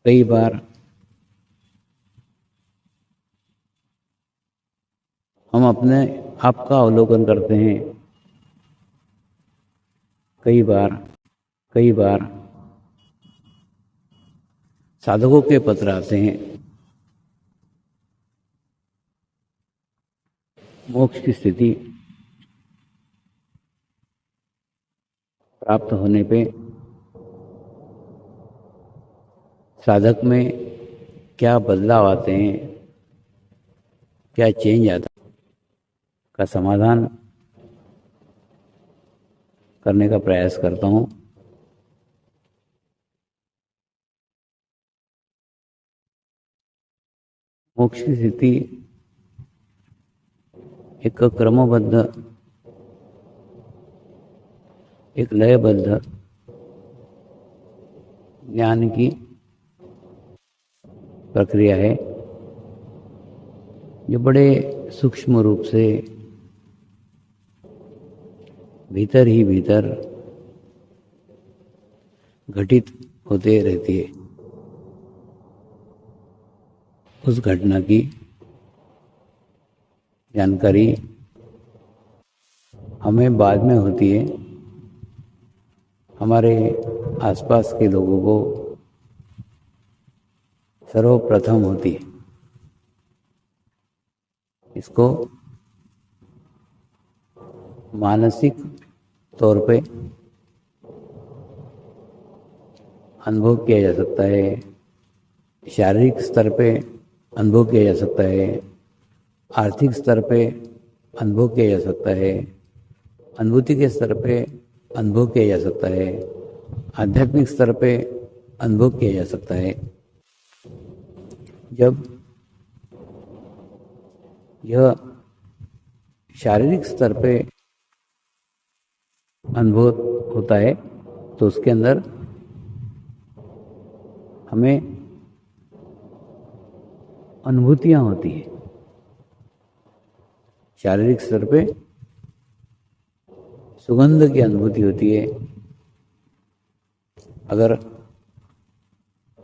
कई बार हम अपने आप का अवलोकन करते हैं, कई बार साधकों के पत्र आते हैं। मोक्ष की स्थिति प्राप्त होने पे साधक में क्या बदलाव आते हैं, क्या चेंज आता है, का समाधान करने का प्रयास करता हूँ। मोक्ष की स्थिति एक क्रमबद्ध, एक लयबद्ध ज्ञान की प्रक्रिया है, जो बड़े सूक्ष्म रूप से भीतर ही भीतर घटित होते रहती है। उस घटना की जानकारी हमें बाद में होती है, हमारे आसपास के लोगों को सर्वप्रथम होती है। इसको मानसिक तौर पे अनुभव किया जा सकता है, शारीरिक स्तर पे अनुभव किया जा सकता है, आर्थिक स्तर पे अनुभव किया जा सकता है, अनुभूति के स्तर पे अनुभव किया जा सकता है, आध्यात्मिक स्तर पे अनुभव किया जा सकता है। जब यह शारीरिक स्तर पे अनुभव होता है तो उसके अंदर हमें अनुभूतियां होती है। शारीरिक स्तर पे सुगंध की अनुभूति होती है। अगर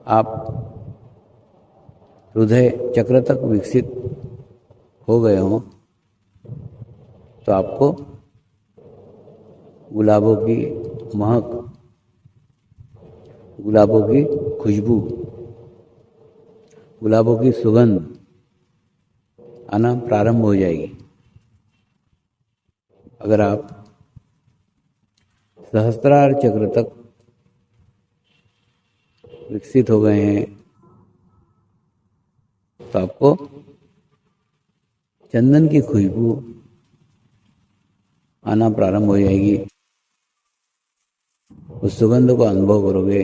आप हृदय चक्र तक विकसित हो गए हों तो आपको गुलाबों की महक, गुलाबों की खुशबू, गुलाबों की सुगंध आना प्रारंभ हो जाएगी। अगर आप सहस्त्रार चक्र तक विकसित हो गए हैं तो आपको चंदन की खुशबू आना प्रारंभ हो जाएगी। उस सुगंध को अनुभव करोगे।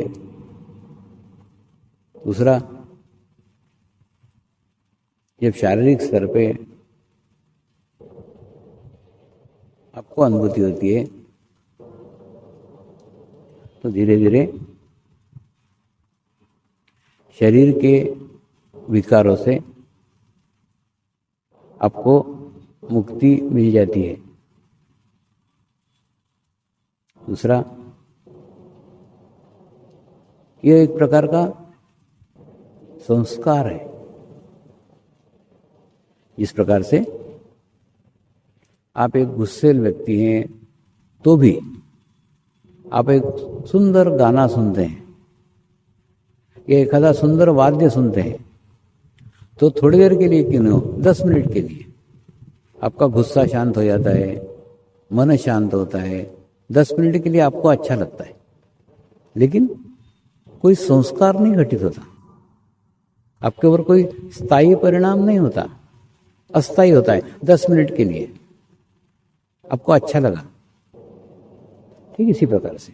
दूसरा, जब शारीरिक स्तर पे आपको अनुभूति होती है तो धीरे धीरे शरीर के विकारों से आपको मुक्ति मिल जाती है। दूसरा, यह एक प्रकार का संस्कार है। जिस प्रकार से आप एक गुस्सेल व्यक्ति हैं तो भी आप एक सुंदर गाना सुनते हैं या एखादा सुंदर वाद्य सुनते हैं तो थोड़ी देर के लिए क्यों हो, 10 मिनट के लिए आपका गुस्सा शांत हो जाता है, मन शांत होता है, 10 मिनट के लिए आपको अच्छा लगता है। लेकिन कोई संस्कार नहीं घटित होता, आपके ऊपर कोई स्थायी परिणाम नहीं होता, अस्थायी होता है। 10 मिनट के लिए आपको अच्छा लगा। ठीक इसी प्रकार से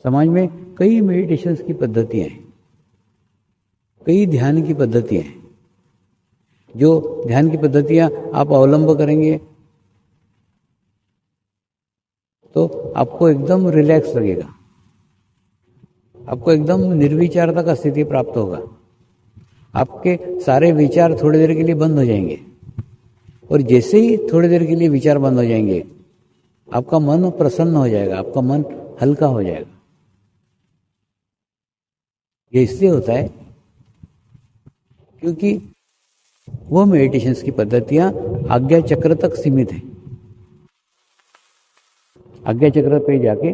समाज में कई मेडिटेशंस की पद्धतियां हैं, कई ध्यान की पद्धतियां हैं। जो ध्यान की पद्धतियां आप अवलंब करेंगे तो आपको एकदम रिलैक्स लगेगा, आपको एकदम निर्विचारता का स्थिति प्राप्त होगा। आपके सारे विचार थोड़ी देर के लिए बंद हो जाएंगे और जैसे ही थोड़ी देर के लिए विचार बंद हो जाएंगे आपका मन प्रसन्न हो जाएगा, आपका मन हल्का हो जाएगा। ये इसलिए होता है क्योंकि वह मेडिटेशंस की पद्धतियां आज्ञा चक्र तक सीमित है। आज्ञा चक्र पे जाके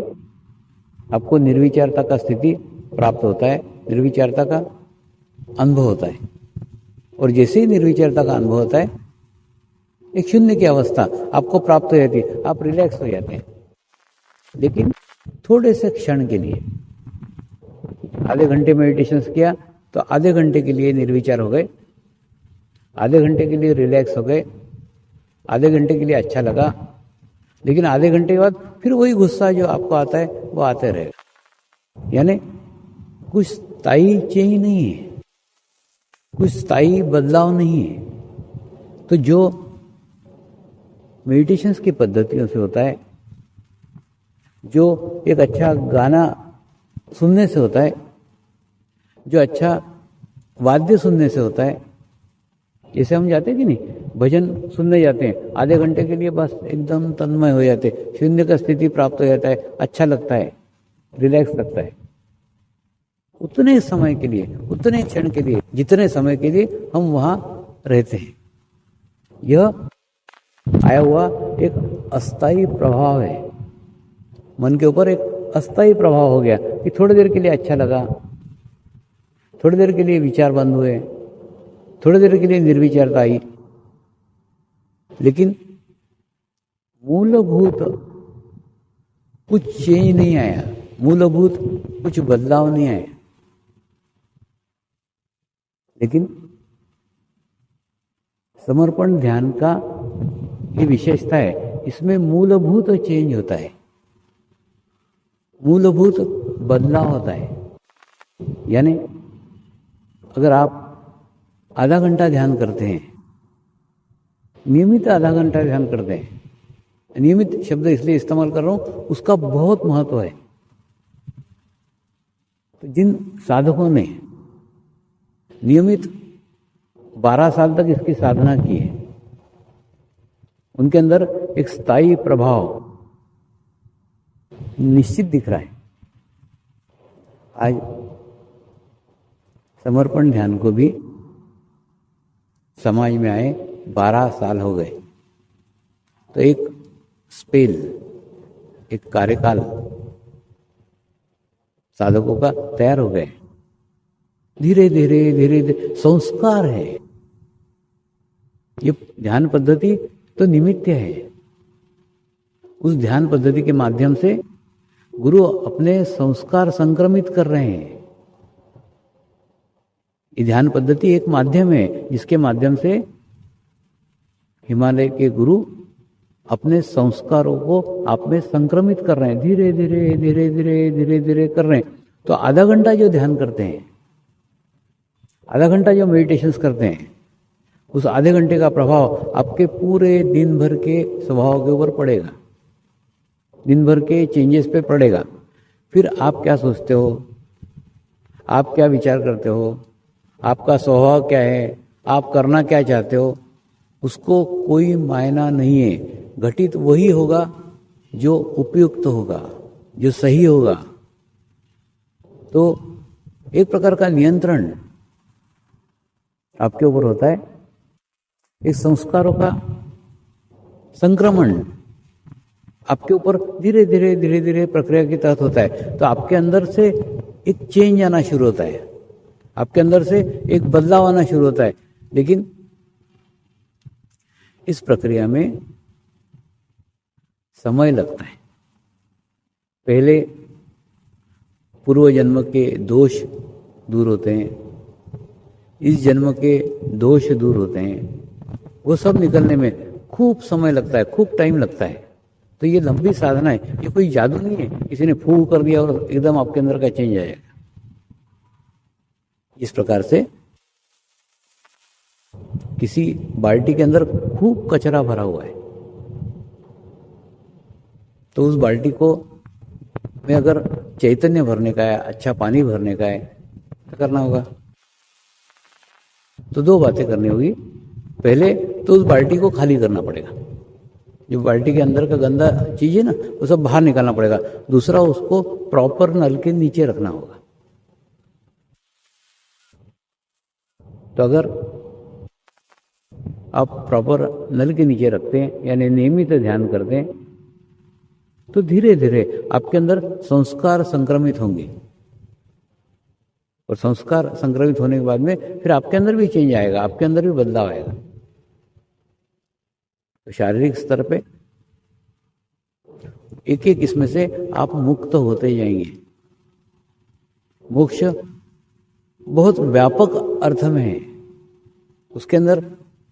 आपको निर्विचारता का स्थिति प्राप्त होता है, निर्विचारता का अनुभव होता है। और जैसे ही निर्विचारता का अनुभव होता है, एक शून्य की अवस्था आपको प्राप्त हो जाती है, आप रिलैक्स हो जाते हैं। लेकिन थोड़े से क्षण के लिए, आधे घंटे मेडिटेशन किया तो आधे घंटे के लिए निर्विचार हो गए, आधे घंटे के लिए रिलैक्स हो गए, आधे घंटे के लिए अच्छा लगा, लेकिन आधे घंटे के बाद फिर वही गुस्सा जो आपको आता है वो आते रहेगा। यानी कुछ स्थायी चेंज नहीं है, कुछ स्थायी बदलाव नहीं है। तो जो मेडिटेशंस की पद्धतियों से होता है, जो एक अच्छा गाना सुनने से होता है, जो अच्छा वाद्य सुनने से होता है, जैसे हम जाते हैं कि नहीं, भजन सुनने जाते हैं, आधे घंटे के लिए बस एकदम तन्मय हो जाते हैं, शून्य का स्थिति प्राप्त हो जाता है, अच्छा लगता है, रिलैक्स लगता है। उतने समय के लिए, उतने क्षण के लिए, जितने समय के लिए हम वहां रहते हैं, यह आया हुआ एक अस्थायी प्रभाव है। मन के ऊपर एक अस्थायी प्रभाव हो गया कि थोड़ी देर के लिए अच्छा लगा, थोड़ी देर के लिए विचार बंद हुए, थोड़ी देर के लिए निर्विचारता आई, लेकिन मूलभूत कुछ चेंज नहीं आया, मूलभूत कुछ बदलाव नहीं आया। लेकिन समर्पण ध्यान का ये विशेषता है, इसमें मूलभूत चेंज होता है, मूलभूत बदलाव होता है। यानी अगर आप आधा घंटा ध्यान करते हैं, नियमित आधा घंटा ध्यान करते हैं, नियमित शब्द इसलिए इस्तेमाल कर रहा हूं, उसका बहुत महत्व है। तो जिन साधकों ने नियमित 12 साल तक इसकी साधना की है, उनके अंदर एक स्थायी प्रभाव निश्चित दिख रहा है। आज समर्पण ध्यान को भी समाज में आए 12 साल हो गए, तो एक स्पेल, एक कार्यकाल साधकों का तैयार हो गए। धीरे धीरे धीरे धीरे संस्कार है। ये ध्यान पद्धति तो निमित्त है, उस ध्यान पद्धति के माध्यम से गुरु अपने संस्कार संक्रमित कर रहे हैं। ये ध्यान पद्धति एक माध्यम है जिसके माध्यम से हिमालय के गुरु अपने संस्कारों को आप में संक्रमित कर रहे हैं, धीरे धीरे धीरे धीरे धीरे धीरे कर रहे हैं। तो आधा घंटा जो ध्यान करते हैं, आधा घंटा जो मेडिटेशंस करते हैं, उस आधे घंटे का प्रभाव आपके पूरे दिन भर के स्वभाव के ऊपर पड़ेगा, दिन भर के चेंजेस पे पड़ेगा। फिर आप क्या सोचते हो, आप क्या विचार करते हो, आपका स्वभाव क्या है, आप करना क्या चाहते हो, उसको कोई मायना नहीं है। घटित वही होगा जो उपयुक्त होगा, जो सही होगा। तो एक प्रकार का नियंत्रण आपके ऊपर होता है, एक संस्कारों का संक्रमण आपके ऊपर धीरे धीरे धीरे धीरे प्रक्रिया के तहत होता है। तो आपके अंदर से एक चेंज आना शुरू होता है, आपके अंदर से एक बदलाव आना शुरू होता है। लेकिन इस प्रक्रिया में समय लगता है। पहले पूर्व जन्म के दोष दूर होते हैं, इस जन्म के दोष दूर होते हैं, वो सब निकलने में खूब समय लगता है, खूब टाइम लगता है। तो ये लंबी साधना है, ये कोई जादू नहीं है, किसी ने फू कर दिया और एकदम आपके अंदर का चेंज आएगा। इस प्रकार से किसी बाल्टी के अंदर खूब कचरा भरा हुआ है, तो उस बाल्टी को में अगर चैतन्य भरने का है, अच्छा पानी भरने का है, क्या करना होगा? तो दो बातें करनी होगी। पहले तो उस बाल्टी को खाली करना पड़ेगा, जो बाल्टी के अंदर का गंदा चीज है ना, वो सब बाहर निकालना पड़ेगा। दूसरा, उसको प्रॉपर नल के नीचे रखना होगा। तो अगर आप प्रॉपर नल के नीचे रखते हैं यानी नियमित ध्यान करते हैं तो धीरे धीरे आपके अंदर संस्कार संक्रमित होंगे और संस्कार संक्रमित होने के बाद में फिर आपके अंदर भी चेंज आएगा, आपके अंदर भी बदलाव आएगा। तो शारीरिक स्तर पे एक एक इसमें से आप मुक्त होते जाएंगे। मोक्ष बहुत व्यापक अर्थ में है, उसके अंदर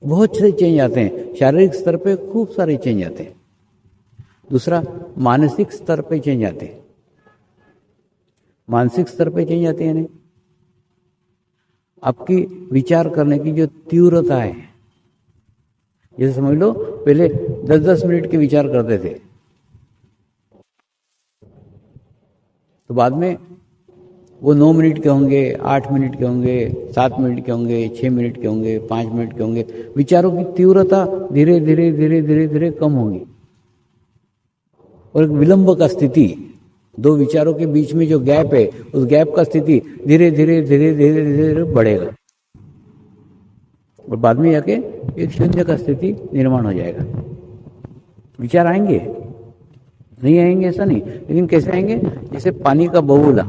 बहुत से चेंज आते हैं। शारीरिक स्तर पे खूब सारे चेंज आते हैं। दूसरा, मानसिक स्तर पे चेंज आते हैं। मानसिक स्तर पे चेंज आते हैं यानी आपकी विचार करने की जो तीव्रता है, जैसे समझ लो पहले 10-10 मिनट के विचार करते थे, तो बाद में वो 9 मिनट के होंगे, 8 मिनट के होंगे, 7 मिनट के होंगे, 6 मिनट के होंगे, 5 मिनट के होंगे। विचारों की तीव्रता धीरे धीरे धीरे धीरे धीरे कम होगी और एक विलंब का स्थिति, दो विचारों के बीच में जो गैप है उस गैप का स्थिति धीरे धीरे धीरे धीरे धीरे बढ़ेगा और बाद में जाके एक शून्य का स्थिति निर्माण हो जाएगा। विचार आएंगे, नहीं आएंगे ऐसा नहीं, लेकिन कैसे आएंगे? जैसे पानी का बबूला,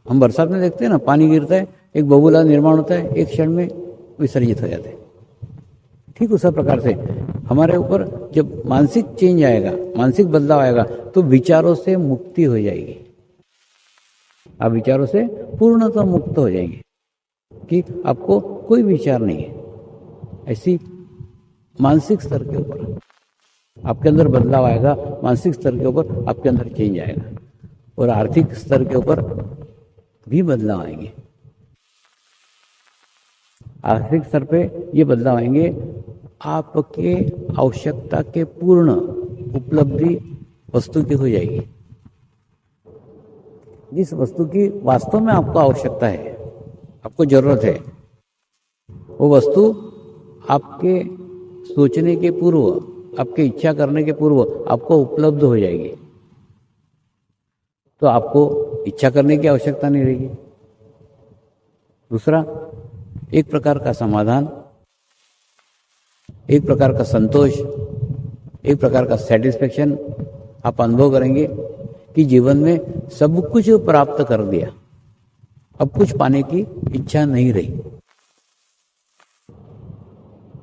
हम बरसात में देखते हैं ना, पानी गिरता है, एक बबूला निर्माण होता है, एक क्षण में विसर्जित हो जाता है। ठीक उसी प्रकार से हमारे ऊपर जब मानसिक चेंज आएगा, मानसिक बदलाव आएगा, तो विचारों से मुक्ति हो जाएगी। आप विचारों से पूर्णतः मुक्त हो जाएंगे कि आपको कोई विचार नहीं है। ऐसी मानसिक स्तर के ऊपर आपके अंदर बदलाव आएगा, मानसिक स्तर के ऊपर आपके अंदर चेंज आएगा और आर्थिक स्तर के ऊपर भी बदलाव आएंगे। आर्थिक स्तर पे ये बदलाव आएंगे, आपके आवश्यकता के पूर्ण उपलब्धि वस्तु की हो जाएगी। जिस वस्तु की वास्तव में आपको आवश्यकता है, आपको जरूरत है, वो वस्तु आपके सोचने के पूर्व, आपके इच्छा करने के पूर्व आपको उपलब्ध हो जाएगी। तो आपको इच्छा करने की आवश्यकता नहीं रहेगी। दूसरा, एक प्रकार का समाधान, एक प्रकार का संतोष, एक प्रकार का सेटिस्फेक्शन आप अनुभव करेंगे कि जीवन में सब कुछ प्राप्त कर दिया, अब कुछ पाने की इच्छा नहीं रही।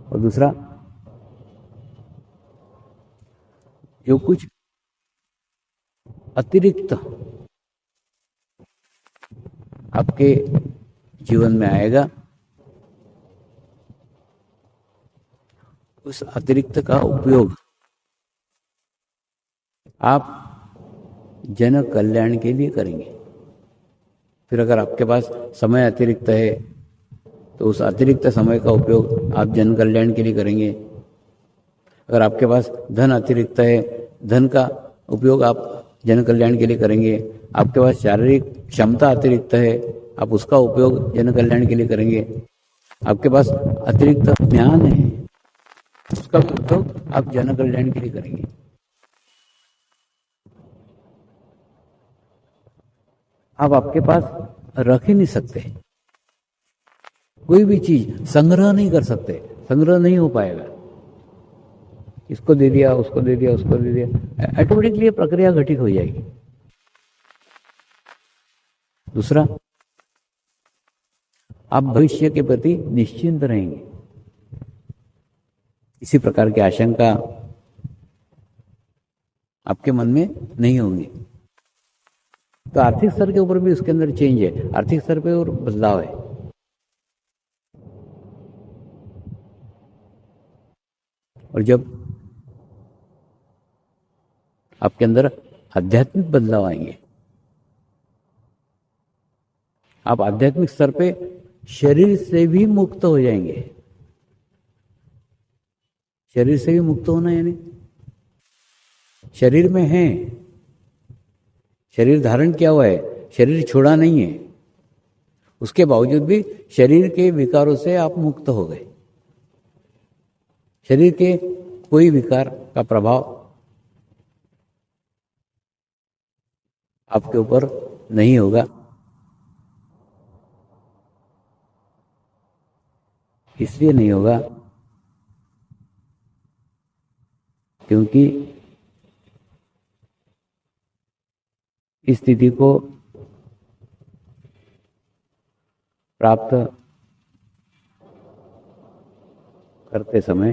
और दूसरा, जो कुछ अतिरिक्त आपके जीवन में आएगा, उस अतिरिक्त का उपयोग आप जन कल्याण के लिए करेंगे। फिर अगर आपके पास समय अतिरिक्त है तो उस अतिरिक्त समय का उपयोग आप जन कल्याण के लिए करेंगे। अगर आपके पास धन अतिरिक्त है, धन का उपयोग आप जन कल्याण के लिए करेंगे। आपके पास शारीरिक क्षमता अतिरिक्त है, आप उसका उपयोग जन कल्याण के लिए करेंगे। आपके पास अतिरिक्त ज्ञान है, उसका उपयोग आप जन कल्याण के लिए करेंगे। आप आपके पास रख ही नहीं सकते, कोई भी चीज संग्रह नहीं कर सकते, संग्रह नहीं हो पाएगा। इसको दे दिया, उसको दे दिया, उसको दे दिया, ऑटोमेटिकली प्रक्रिया घटित हो जाएगी। दूसरा, आप भविष्य के प्रति निश्चिंत रहेंगे, इसी प्रकार की आशंका आपके मन में नहीं होंगी। तो आर्थिक स्तर के ऊपर भी उसके अंदर चेंज है, आर्थिक स्तर पे और बदलाव है। और जब आपके अंदर आध्यात्मिक बदलाव आएंगे, आप आध्यात्मिक स्तर पे शरीर से भी मुक्त हो जाएंगे। शरीर से भी मुक्त होना यानी शरीर में है, शरीर धारण किया हुआ है, शरीर छोड़ा नहीं है, उसके बावजूद भी शरीर के विकारों से आप मुक्त हो गए। शरीर के कोई विकार का प्रभाव आपके ऊपर नहीं होगा। इसलिए नहीं होगा क्योंकि इस स्थिति को प्राप्त करते समय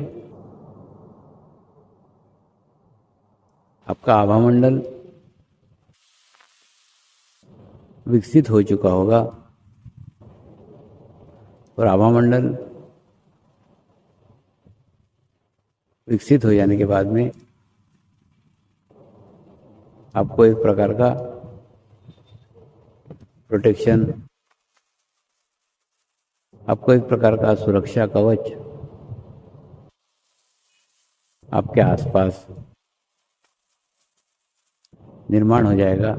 आपका आभामंडल विकसित हो चुका होगा और आभामंडल विकसित हो जाने के बाद में आपको एक प्रकार का प्रोटेक्शन, आपको एक प्रकार का सुरक्षा कवच आपके आसपास निर्माण हो जाएगा,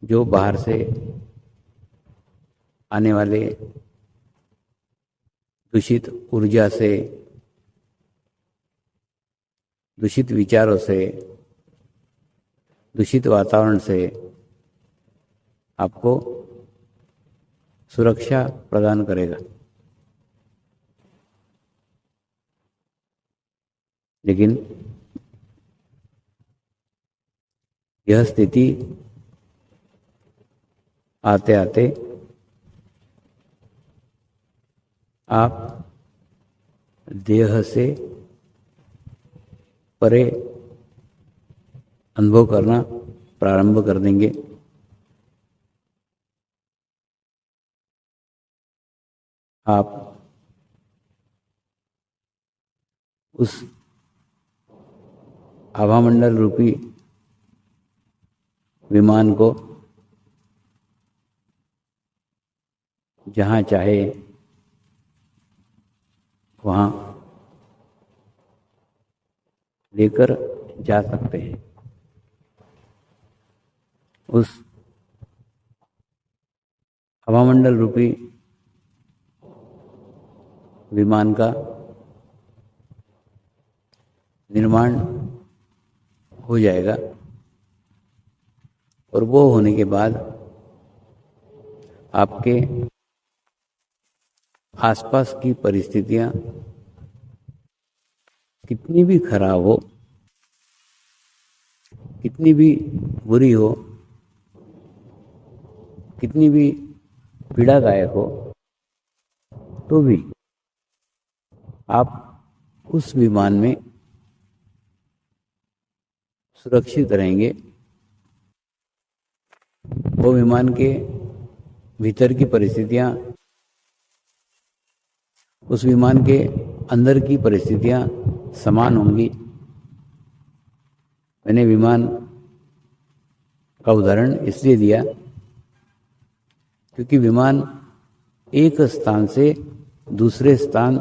जो बाहर से आने वाले दूषित ऊर्जा से, दूषित विचारों से, दूषित वातावरण से आपको सुरक्षा प्रदान करेगा। लेकिन यह स्थिति आते आते आप देह से परे अनुभव करना प्रारंभ कर देंगे। आप उस आभामंडल रूपी विमान को जहाँ चाहे वहाँ लेकर जा सकते हैं। उस हवामंडल रूपी विमान का निर्माण हो जाएगा और वो होने के बाद आपके आसपास की परिस्थितियां कितनी भी खराब हो, कितनी भी बुरी हो, कितनी भी पीड़ादायक हो, तो भी आप उस विमान में सुरक्षित रहेंगे। वो विमान के भीतर की परिस्थितियां, उस विमान के अंदर की परिस्थितियां समान होंगी। मैंने विमान का उदाहरण इसलिए दिया क्योंकि विमान एक स्थान से दूसरे स्थान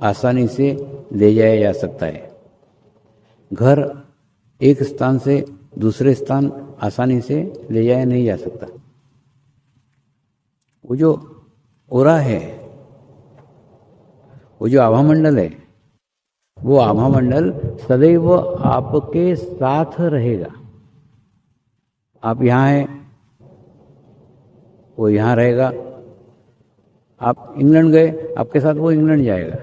आसानी से ले जाया जा सकता है। घर एक स्थान से दूसरे स्थान आसानी से ले जाया नहीं जा सकता। वो जो ओरा है, वो जो आभामंडल है, वो आभामंडल सदैव आपके साथ रहेगा। आप यहाँ हैं, वो यहाँ रहेगा। आप इंग्लैंड गए, आपके साथ वो इंग्लैंड जाएगा।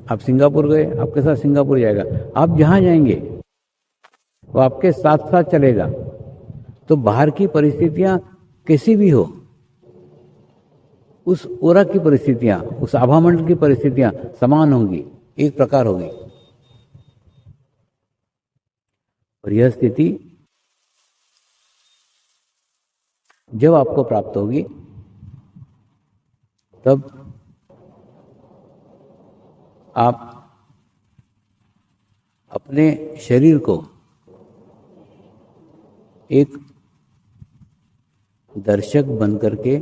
आप सिंगापुर गए, आपके साथ सिंगापुर जाएगा। आप जहाँ जाएंगे वो आपके साथ साथ चलेगा। तो बाहर की परिस्थितियां कैसी भी हो, उस ओरा की परिस्थितियां, उस आभामंडल की परिस्थितियां समान होंगी, एक प्रकार होगी। और यह स्थिति जब आपको प्राप्त होगी तब आप अपने शरीर को एक दर्शक बन करके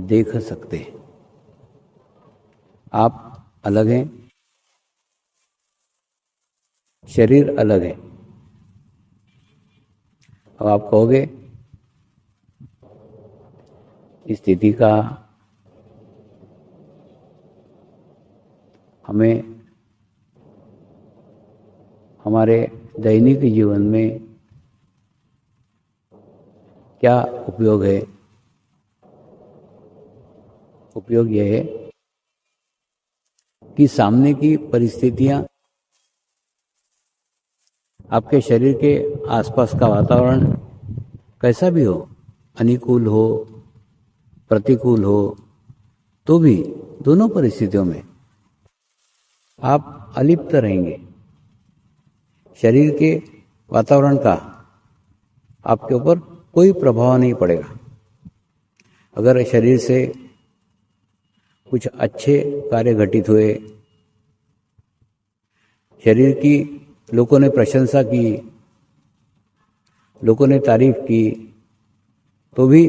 देख सकते हैं। आप अलग हैं, शरीर अलग है। अब आप कहोगे इस स्थिति का हमें हमारे दैनिक जीवन में क्या उपयोग है? उपयोग यह है कि सामने की परिस्थितियां, आपके शरीर के आसपास का वातावरण कैसा भी हो, अनुकूल हो, प्रतिकूल हो, तो भी दोनों परिस्थितियों में आप अलिप्त रहेंगे। शरीर के वातावरण का आपके ऊपर कोई प्रभाव नहीं पड़ेगा। अगर शरीर से कुछ अच्छे कार्य घटित हुए, शरीर की लोगों ने प्रशंसा की, लोगों ने तारीफ की, तो भी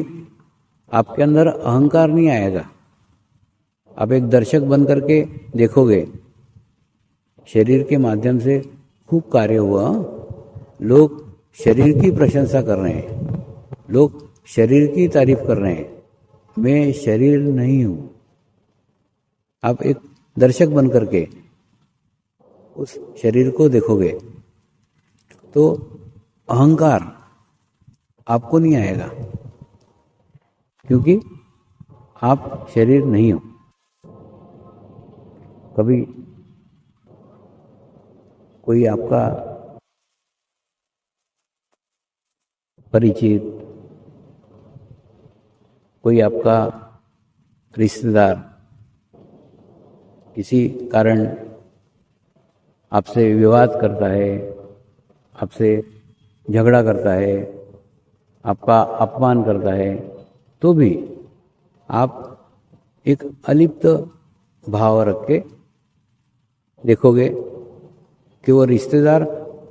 आपके अंदर अहंकार नहीं आएगा। आप एक दर्शक बन करके देखोगे, शरीर के माध्यम से खूब कार्य हुआ, लोग शरीर की प्रशंसा कर रहे हैं, लोग शरीर की तारीफ कर रहे हैं, मैं शरीर नहीं हूं। आप एक दर्शक बन करके उस शरीर को देखोगे तो अहंकार आपको नहीं आएगा, क्योंकि आप शरीर नहीं हो। कभी कोई आपका परिचित, कोई आपका रिश्तेदार किसी कारण आपसे विवाद करता है, आपसे झगड़ा करता है, आपका अपमान करता है, तो भी आप एक अलिप्त भाव रख के देखोगे कि वो रिश्तेदार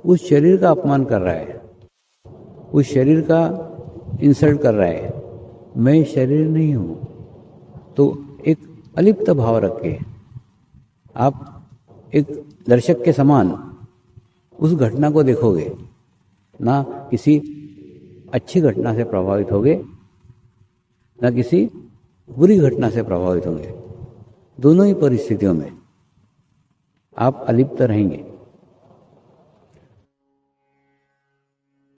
उस शरीर का अपमान कर रहा है, उस शरीर का इंसल्ट कर रहा है, मैं शरीर नहीं हूं। तो एक अलिप्त भाव रख के आप एक दर्शक के समान उस घटना को देखोगे, ना किसी अच्छी घटना से प्रभावित होगे, ना किसी बुरी घटना से प्रभावित होंगे। दोनों ही परिस्थितियों में आप अलिप्त रहेंगे।